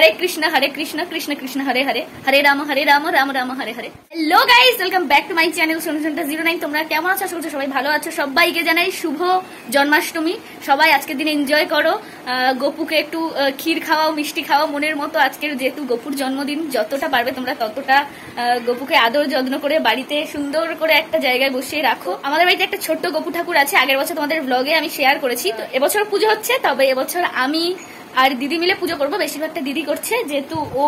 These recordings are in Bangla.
Hare Krishna Krishna Krishna Hare Hare Hare Ram Ram Ram Hare Hare. Hello guys, welcome back to my channel Sonusanta 09। তোমরা কেমন আছো? আশা করছি সবাই ভালো আছো। সবাইকে জানাই শুভ জন্মাষ্টমী। সবাই আজকের দিন এনজয় করো। গোপুকে একটু ক্ষীর খাওয়াও, মিষ্টি খাওয়াও মনের মতো। আজকের যেহেতু গোপুর জন্মদিন, যতটা পারবে তোমরা ততটা গোপুকে আদর যত্ন করে বাড়িতে সুন্দর করে একটা জায়গায় বসিয়ে রাখো। আমাদের বাড়িতে একটা ছোট্ট গোপু ঠাকুর আছে, আগের বছর তোমাদের ব্লগে আমি শেয়ার করেছি। তো এবছর পুজো হচ্ছে, তবে এবছর আমি আর দিদি মিলে পুজো করবো। বেশিরভাগটা দিদি করছে, যেহেতু ও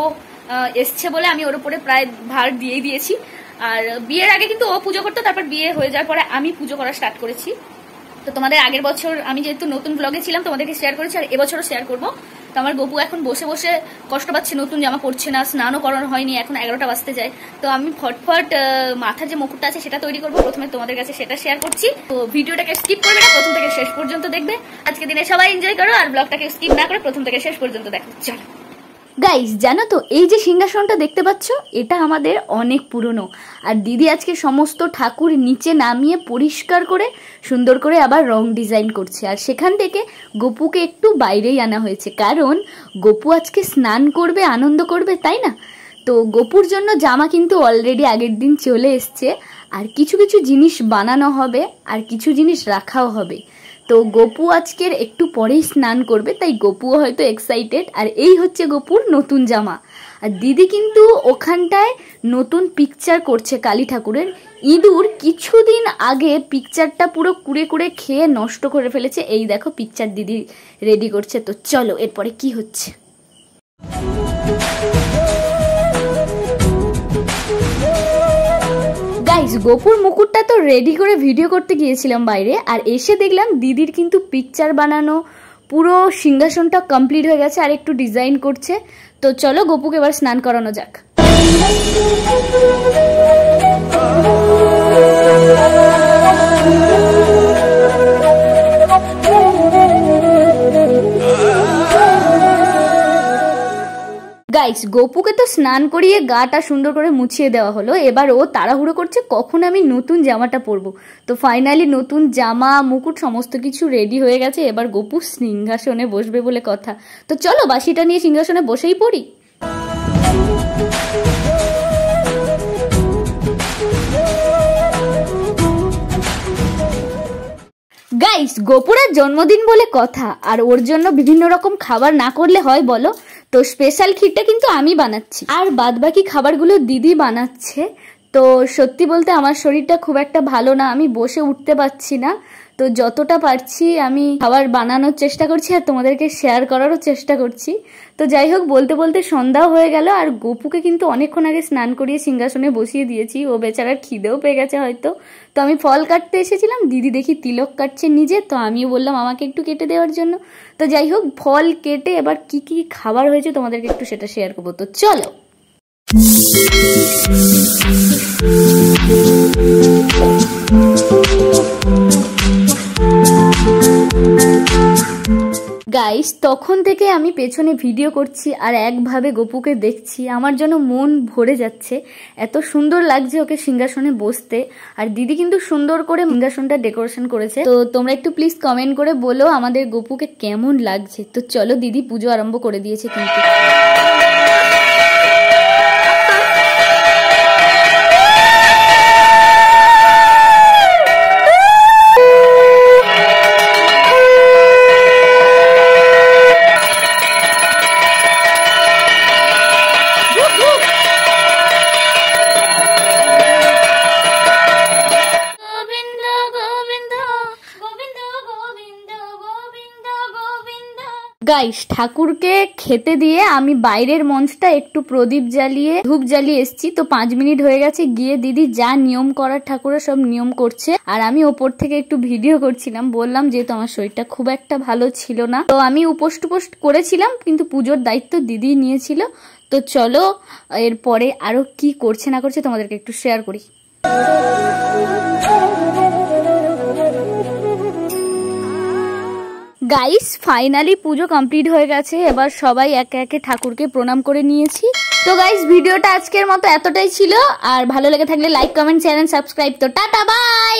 এসছে বলে আমি ওর উপরে প্রায় ভার দিয়েই দিয়েছি। আর বিয়ের আগে কিন্তু ও পুজো করতো, তারপর বিয়ে হয়ে যাওয়ার পরে আমি পুজো করা স্টার্ট করেছি। তো তোমাদের আগের বছর আমি যেহেতু নতুন ব্লগে ছিলাম তোমাদেরকে শেয়ার করেছি, আর এবছরও শেয়ার করবো। তো আমার গোপু এখন বসে বসে কষ্ট পাচ্ছে, নতুন জামা পরছে না, স্নানও করানো হয়নি, এখন 11টা বাজতে যায়। তো আমি ফটফট মাথার যে মুকুটটা আছে সেটা তৈরি করবো, প্রথমে তোমাদের কাছে সেটা শেয়ার করছি। তো ভিডিওটাকে স্কিপ করবে না, প্রথম থেকে শেষ পর্যন্ত দেখবে। আজকে দিনে সবাই এনজয় করো, আর ব্লগটাকে স্কিপ না করে প্রথম থেকে শেষ পর্যন্ত দেখো। চলো গাইস, জানো তো এই যে সিংহাসনটা দেখতে পাচ্ছ, এটা আমাদের অনেক পুরনো। আর দিদি আজকে সমস্ত ঠাকুর নিচে নামিয়ে পরিষ্কার করে সুন্দর করে আবার রং ডিজাইন করছে। আর সেখান থেকে গোপুকে একটু বাইরেই আনা হয়েছে, কারণ গোপু আজকে স্নান করবে, আনন্দ করবে, তাই না? তো গোপুর জন্য জামা কিন্তু অলরেডি আগের দিন চলে এসছে, আর কিছু কিছু জিনিস বানানো হবে, আর কিছু জিনিস রাখাও হবে। তো গোপু আজকের একটু পরেই স্নান করবে, তাই গোপুও হয়তো এক্সাইটেড। আর এই হচ্ছে গোপুর নতুন জামা। আর দিদি কিন্তু ওখানটায় নতুন পিকচার করছে কালী ঠাকুরের। ইঁদুর কিছুদিন আগে পিকচারটা পুরো কুড়ে কুড়ে খেয়ে নষ্ট করে ফেলেছে। এই দেখো পিকচার দিদি রেডি করছে। তো চলো এরপরে কি হচ্ছে। গাইস, গোপুর মুকুটটা তো রেডি করে ভিডিও করতে গিয়েছিলাম বাইরে, আর এসে দেখলাম দিদির কিন্তু পিকচার বানানো পুরো সিংহাসনটা কমপ্লিট হয়ে গেছে, আর একটু ডিজাইন করছে। তো চলো গোপুকে এবার স্নান করানো যাক। গাইস, গোপুকে তো স্নান করিয়ে গাটা সুন্দর করে মুছিয়ে দেওয়া হলো। এবার ও তাড়াহুড়ো করছে কখন আমি নতুন জামাটা পরবো। তো ফাইনালি নতুন জামা, মুকুট সমস্ত কিছু রেডি হয়ে গেছে। এবার গোপু সিংহাসনে বসবে বলে কথা। তো চলো বাঁশিটা নিয়ে সিংহাসনে বসেই পড়ি। গাইস, গোপুরের জন্মদিন বলে কথা, আর ওর জন্য বিভিন্ন রকম খাবার না করলে হয় বলো? তো স্পেশাল ক্ষীরটা কিন্তু আমি বানাচ্ছি, আর বাদবাকি খাবারগুলো দিদি বানাচ্ছে। তো সত্যি বলতে আমার শরীরটা খুব একটা ভালো না, আমি বসে উঠতে পারছি না। তো যতটা পারছি আমি খাবার বানানোর চেষ্টা করছি, আর তোমাদেরকে শেয়ার করারও চেষ্টা করছি। তো যাই হোক, বলতে বলতে সন্ধ্যাও হয়ে গেল, আর গোপুকে কিন্তু অনেকক্ষণ আগে স্নান করিয়ে সিংহাসনে বসিয়ে দিয়েছি। ও বেচারার খিদেও পেয়ে গেছে হয়তো। তো আমি ফল কাটতে এসেছিলাম, দিদি দেখি তিলক কাটছে নিজে, তো আমিও বললাম আমাকে একটু কেটে দেওয়ার জন্য। তো যাই হোক, ফল কেটে এবার কি কি খাবার হয়েছে তোমাদেরকে একটু সেটা শেয়ার করবো। তো চলো। গাইস, তখন থেকে আমি পেছনে ভিডিও করছি আর একভাবে গোপুকে দেখছি, আমার যেন মন ভরে যাচ্ছে। এত সুন্দর লাগছে ওকে সিংহাসনে বসতে। আর দিদি কিন্তু সুন্দর করে সিংহাসনটা ডেকোরেশন করেছে। তো তোমরা একটু প্লিজ কমেন্ট করে বলো আমাদের গোপুকে কেমন লাগছে। তো চলো, দিদি পুজো আরম্ভ করে দিয়েছে কিন্তু। গাইস, ঠাকুরকে খেতে দিয়ে আমি বাইরের মঞ্চটা একটু প্রদীপ জ্বালিয়ে ধূপ জ্বালিয়ে এসছি। তো 5 মিনিট হয়ে গেছে, গিয়ে দিদি যা নিয়ম করার ঠাকুরের সব নিয়ম করছে, আর আমি ওপর থেকে একটু ভিডিও করছিলাম। বললাম যেহেতু আমার শরীরটা খুব একটা ভালো ছিল না, তো আমি উপোস টুপোস করেছিলাম, কিন্তু পুজোর দায়িত্ব দিদি নিয়েছিল। তো চলো এরপরে আরো কি করছে না করছে তোমাদেরকে একটু শেয়ার করি। গাইস, ফাইনালি পুজো কমপ্লিট হয়ে গেছে। এবার সবাই একে একে ঠাকুরকে প্রণাম করে নিয়েছি। তো গাইস, ভিডিওটা আজকের মতো এতটাই ছিল। আর ভালো লেগে থাকলে like, comment, share and subscribe. তো টাটা, বাই।